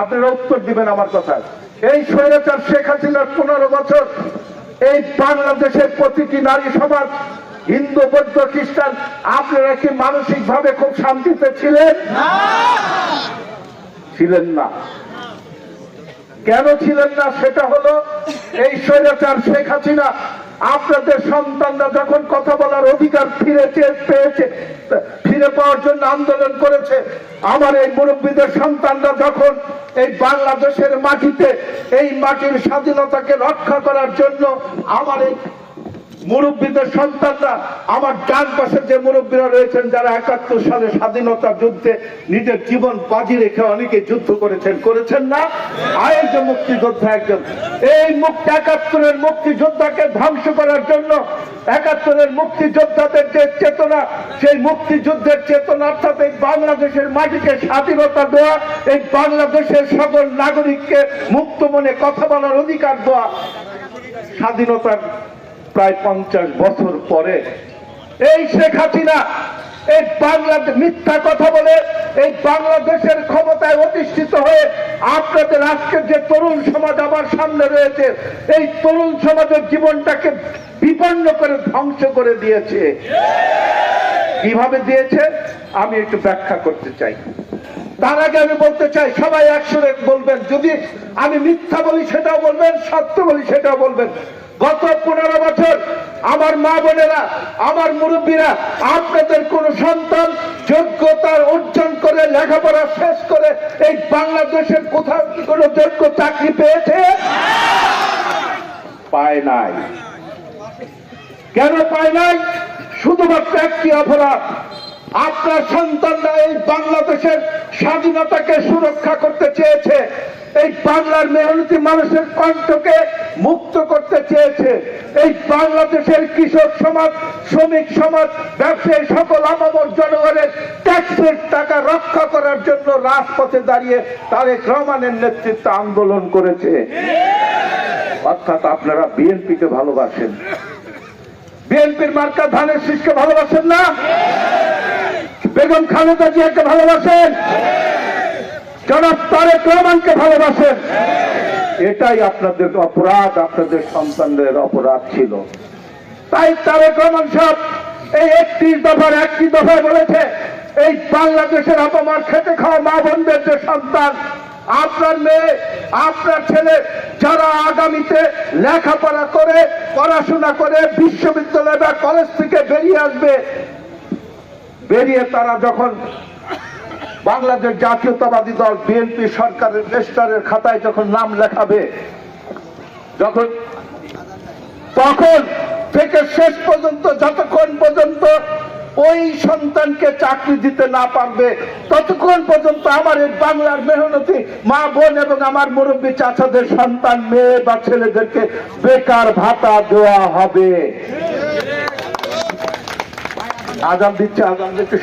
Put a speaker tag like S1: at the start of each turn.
S1: আপনারা উত্তর দিবেন আমার কথা। এই স্বৈরাচার শেখ হাসিনার 15 বছর এই বাংলাদেশের প্রতিটি নারী সমাজ, হিন্দু, বৌদ্ধ, খ্রিস্টান, আপনারা কি মানসিক ভাবে খুব শান্তিতে ছিলেন? ছিলেন না। কেন ছিলেন না? সেটা হলো এই স্বৈরাচার শেখ হাসিনা আপনাদের সন্তানরা যখন কথা বলার অধিকার ফিরে পাওয়ার জন্য আন্দোলন করেছে, আমার এই মুরব্বীদের সন্তানরা যখন এই বাংলাদেশের মাটিতে এই মাটির স্বাধীনতাকে রক্ষা করার জন্য আমার এই মুরব্বীদের সন্তানরা, আমার ডান পাশে যে মুরব্বীরা রয়েছেন যারা 71 সালে স্বাধীনতা যুদ্ধে নিজের জীবন বাজি রেখে অনেকে যুদ্ধ করেছেন না? আরেকজন মুক্তিযোদ্ধা, একজন এই 71-এর মুক্তিযোদ্ধাকে ধ্বংস করার জন্য 71-এর মুক্তিযোদ্ধাদের যে চেতনা, সেই মুক্তিযুদ্ধের চেতনা অর্থাৎ এই বাংলাদেশের মাটিকে স্বাধীনতা দেওয়া, এই বাংলাদেশের সকল নাগরিককে মুক্ত মনে কথা বলার অধিকার দেওয়া, স্বাধীনতার প্রায় 50 বছর পরে এই শেখ হাসিনা এই বাংলাদেশ মিথ্যা কথা বলে এই বাংলাদেশের ক্ষমতায় অধিষ্ঠিত হয়ে আপনাদের আজকের যে তরুণ সমাজ আমার সামনে রয়েছে, এই তরুণ সমাজের জীবনটাকে বিপন্ন করে ধ্বংস করে দিয়েছে। কিভাবে দিয়েছে আমি একটু ব্যাখ্যা করতে চাই। তার আগে আমি বলতে চাই, সবাই একসঙ্গে বলবেন, যদি আমি মিথ্যা বলি সেটাও বলবেন, সত্য বলি সেটাও বলবেন। গত 15 বছর আমার মা বোনেরা, আমার মুরব্বীরা, আপনাদের কোন সন্তান যোগ্যতা অর্জন করে লেখাপড়া শেষ করে এই বাংলাদেশের কোথাও কি কোনো যোগ্য চাকরি পেয়েছে? পায় নাই। কেন পায় নাই? শুধুমাত্র একটি অপরাধ, আপনার সন্তানরা এই বাংলাদেশের স্বাধীনতাকে সুরক্ষা করতে চেয়েছে, এই বাংলার মেহনতি মানুষের কণ্ঠকে মুক্ত করতে চেয়েছে, এই বাংলাদেশের কৃষক সমাজ, শ্রমিক সমাজ, ব্যবসায়ী সকল আপামর জনগণের ট্যাক্সের টাকা রক্ষা করার জন্য রাজপথে দাঁড়িয়ে তারেক রহমানের নেতৃত্বে আন্দোলন করেছে। অর্থাৎ আপনারা বিএনপিকে ভালোবাসেন, বিএনপির মার্কা ধানের শীষকে ভালোবাসেন না? বেগম খালেদা জিয়াকে ভালোবাসেন, জনাব তারেক রহমানকে ভালোবাসেন। এটাই আপনাদের অপরাধ, আপনাদের সন্তানদের অপরাধ ছিল। তাই তারেক রহমান সাহেব এই 31 দফার একটি দফায় বলেছে, এই বাংলাদেশের আপামার খেতে খাওয়া মা বোনদের যে সন্তান, আপনার মেয়ে, আপনার ছেলে, যারা আগামীতে লেখাপড়া করে, পড়াশোনা করে বিশ্ববিদ্যালয় বা কলেজ থেকে বেরিয়ে আসবে, বেরিয়ে তারা যখন বাংলাদেশ জাতীয়তাবাদী দল বিএনপি সরকারের রেজিস্টারের খাতায় যখন নাম লেখাবে, তখন থেকে শেষ পর্যন্ত যতক্ষণ পর্যন্ত ওই সন্তানকে চাকরি দিতে না পারবে, ততক্ষণ পর্যন্ত আমার এই বাংলার মেহনতি মা বোন এবং আমার মুরব্বী চাচাদের সন্তান, মেয়ে বা ছেলেদেরকে বেকার ভাতা দেওয়া হবে। আজান দিচ্ছে, আজান দিচ্ছে।